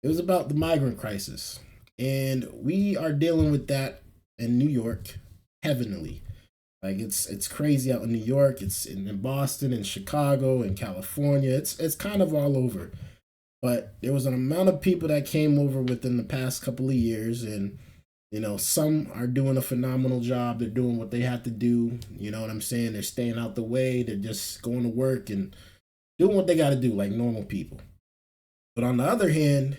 It was about the migrant crisis. And we are dealing with that in New York heavily. Like it's crazy out in New York, it's in Boston and Chicago and California. It's kind of all over. But there was an amount of people that came over within the past couple of years, and some are doing a phenomenal job. They're doing what they have to do. You know what I'm saying? They're staying out the way. They're just going to work and doing what they got to do like normal people. But on the other hand,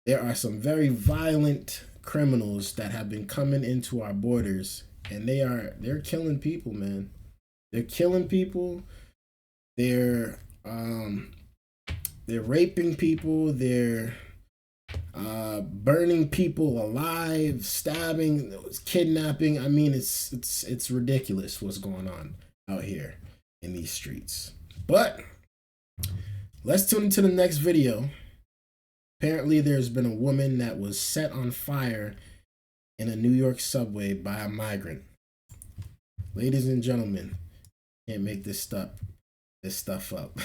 there are some very violent criminals that have been coming into our borders, and they're killing people, man. They're killing people. They're raping people. They're burning people alive, stabbing, kidnapping. I mean, it's ridiculous what's going on out here in these streets. But let's tune into the next video. Apparently, there's been a woman that was set on fire in a New York subway by a migrant. Ladies and gentlemen, can't make this stuff up.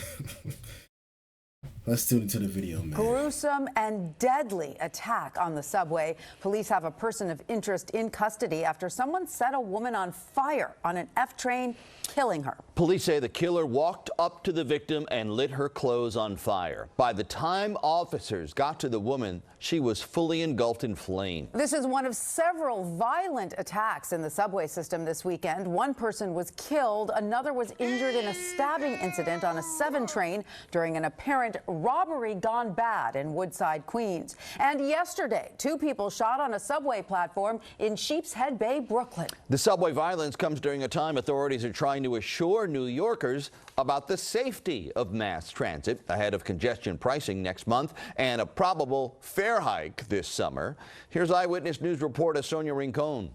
Let's tune into the video, man. Gruesome and deadly attack on the subway. Police have a person of interest in custody after someone set a woman on fire on an F train, killing her. Police say the killer walked up to the victim and lit her clothes on fire. By the time officers got to the woman, she was fully engulfed in flame. This is one of several violent attacks in the subway system this weekend. One person was killed. Another was injured in a stabbing incident on a 7 train during an apparent robbery gone bad in Woodside, Queens. And yesterday, 2 people shot on a subway platform in Sheepshead Bay, Brooklyn. The subway violence comes during a time authorities are trying to assure New Yorkers about the safety of mass transit ahead of congestion pricing next month and a probable fare hike this summer. Here's Eyewitness News reporter Sonia Rincon.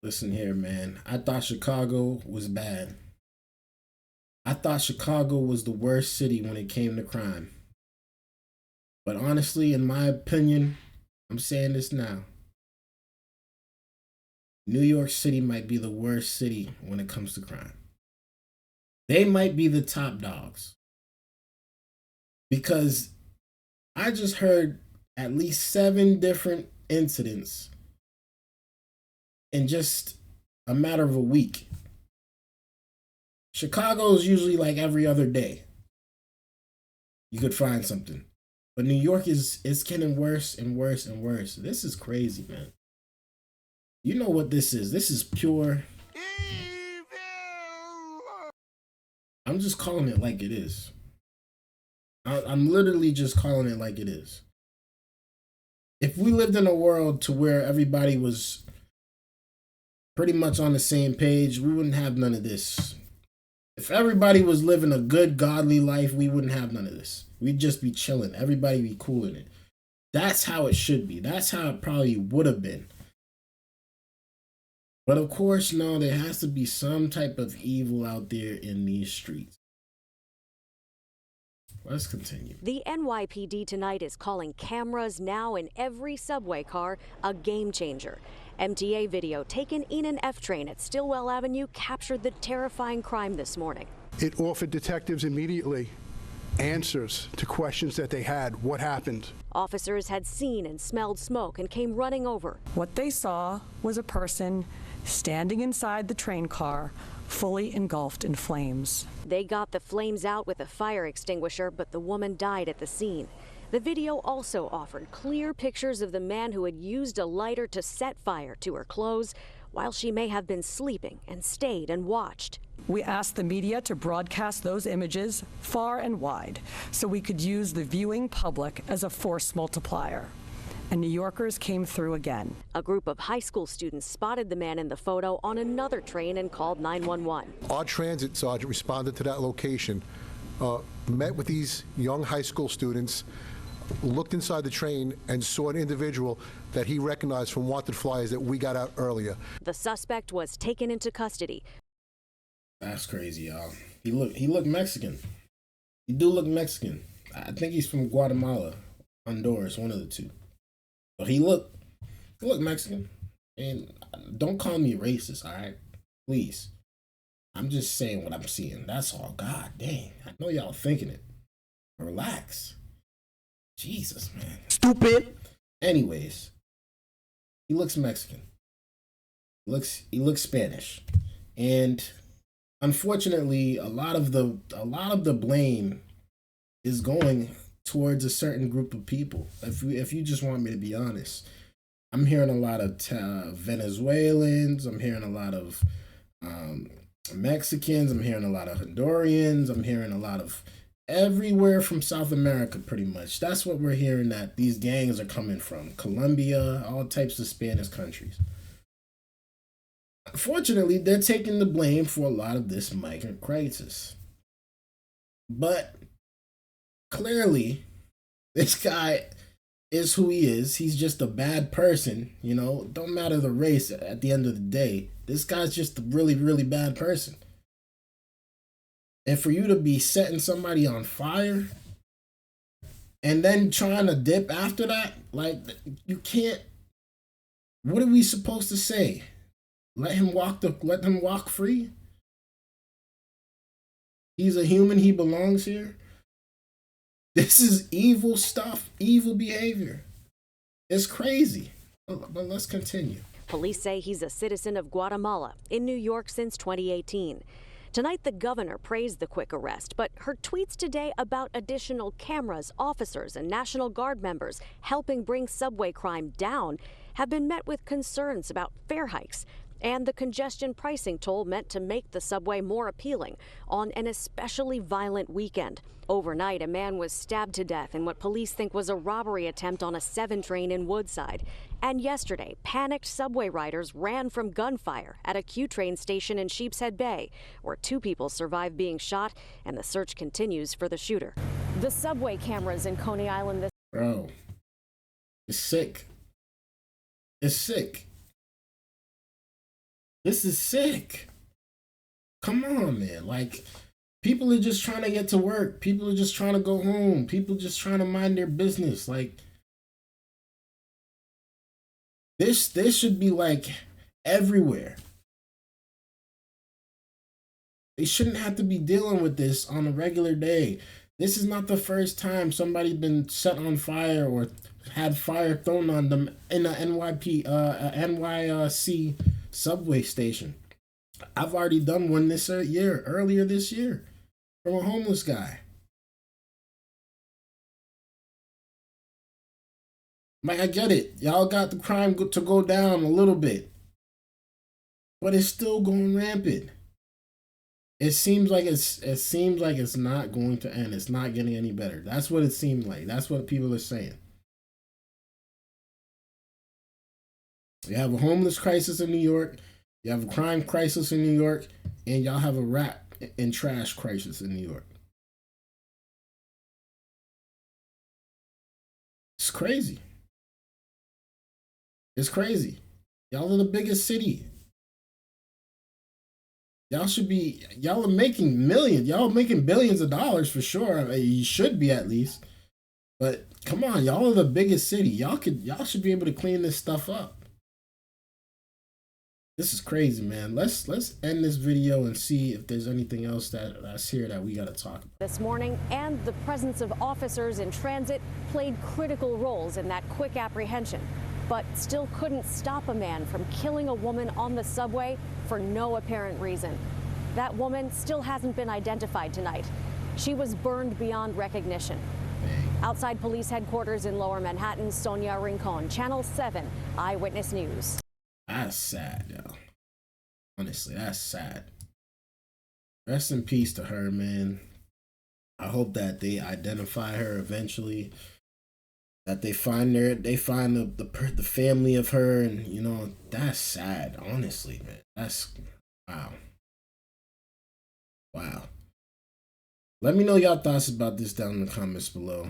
Listen here, man. I thought Chicago was bad. I thought Chicago was the worst city when it came to crime. But honestly, in my opinion, I'm saying this now. New York City might be the worst city when it comes to crime. They might be the top dogs. Because I just heard at least 7 different incidents in just a matter of a week. Chicago is usually like every other day. You could find something. But New York is getting worse and worse and worse. This is crazy, man. You know what this is. This is pure evil. I'm just calling it like it is. I'm literally just calling it like it is. If we lived in a world to where everybody was pretty much on the same page, we wouldn't have none of this. If everybody was living a good, godly life, we wouldn't have none of this. We'd just be chilling. Everybody be cool in it. That's how it should be. That's how it probably would have been. But of course, no, there has to be some type of evil out there in these streets. Let's continue. The NYPD tonight is calling cameras now in every subway car a game changer. MTA video taken in an F train at Stillwell Avenue captured the terrifying crime this morning. It offered detectives immediately answers to questions that they had. What happened? Officers had seen and smelled smoke and came running over. What they saw was a person standing inside the train car, fully engulfed in flames. They got the flames out with a fire extinguisher, but the woman died at the scene. The video also offered clear pictures of the man who had used a lighter to set fire to her clothes while she may have been sleeping and stayed and watched. We asked the media to broadcast those images far and wide so we could use the viewing public as a force multiplier. And New Yorkers came through again. A group of high school students spotted the man in the photo on another train and called 911. Our transit sergeant responded to that location, met with these young high school students, looked inside the train and saw an individual that he recognized from wanted flyers that we got out earlier. The suspect was taken into custody. That's crazy, y'all. He looked Mexican. He do look Mexican. I think he's from Guatemala, Honduras, one of the two. But he looked Mexican. And don't call me racist, all right? Please. I'm just saying what I'm seeing. That's all. God dang. I know y'all thinking it. Relax. Jesus, man. Stupid. Anyways, he looks Mexican. He looks Spanish. And unfortunately, a lot of the blame is going towards a certain group of people. If you just want me to be honest, I'm hearing a lot of Venezuelans. I'm hearing a lot of Mexicans. I'm hearing a lot of Hondurans. I'm hearing a lot of everywhere from South America, pretty much. That's what we're hearing, that these gangs are coming from. Colombia, all types of Spanish countries. Unfortunately, they're taking the blame for a lot of this migrant crisis. But clearly, this guy is who he is. He's just a bad person, you know. Don't matter the race at the end of the day. This guy's just a really, really bad person. And for you to be setting somebody on fire and then trying to dip after that, like, you can't. What are we supposed to say? Let him walk free? He's a human, he belongs here. This is evil stuff, evil behavior. It's crazy. But let's continue. Police say he's a citizen of Guatemala in New York since 2018. Tonight, the governor praised the quick arrest, but her tweets today about additional cameras, officers, and National Guard members helping bring subway crime down have been met with concerns about fare hikes and the congestion pricing toll meant to make the subway more appealing on an especially violent weekend. Overnight, a man was stabbed to death in what police think was a robbery attempt on a 7 train in Woodside. And yesterday, panicked subway riders ran from gunfire at a Q train station in Sheepshead Bay, where 2 people survived being shot, and the search continues for the shooter. The subway cameras in Coney Island this... Bro, it's sick. It's sick. This is sick. Come on, man. Like, people are just trying to get to work. People are just trying to go home. People just trying to mind their business. Like, this should be like everywhere. They shouldn't have to be dealing with this on a regular day. This is not the first time somebody's been set on fire or had fire thrown on them in a NYC subway station. I've already done one earlier this year, from a homeless guy. Like, I get it. Y'all got the crime to go down a little bit, but it's still going rampant. It seems like it's not going to end. It's not getting any better. That's what it seemed like. That's what people are saying. You have a homeless crisis in New York. You have a crime crisis in New York, and y'all have a rat and trash crisis in New York. It's crazy. It's crazy. Y'all are the biggest city. Y'all are making millions. Y'all are making billions of dollars for sure. I mean, you should be at least. But come on, y'all are the biggest city. Y'all should be able to clean this stuff up. This is crazy, man. Let's end this video and see if there's anything else that's here that we got to talk about. This morning, and the presence of officers in transit played critical roles in that quick apprehension, but still couldn't stop a man from killing a woman on the subway for no apparent reason. That woman still hasn't been identified tonight. She was burned beyond recognition. Outside police headquarters in Lower Manhattan, Sonia Rincon, Channel 7 Eyewitness News. That's sad, yo. Honestly, that's sad. Rest in peace to her, man. I hope that they identify her eventually. That they find the family of her, and you know, that's sad. Honestly, man, that's wow. Let me know y'all thoughts about this down in the comments below.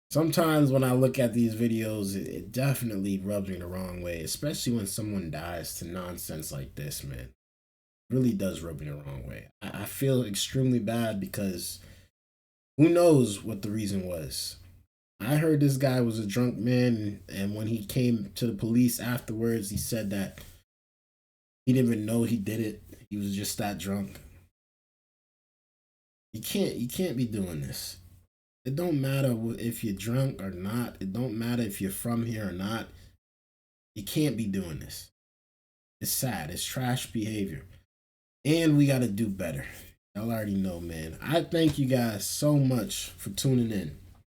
Sometimes when I look at these videos, it definitely rubs me the wrong way, especially when someone dies to nonsense like this, man. It really does rub me the wrong way. I feel extremely bad because who knows what the reason was. I heard this guy was a drunk man, and when he came to the police afterwards, he said that he didn't even know he did it. He was just that drunk. You can't be doing this. It don't matter if you're drunk or not. It don't matter if you're from here or not. You can't be doing this. It's sad. It's trash behavior. And we got to do better. Y'all already know, man. I thank you guys so much for tuning in.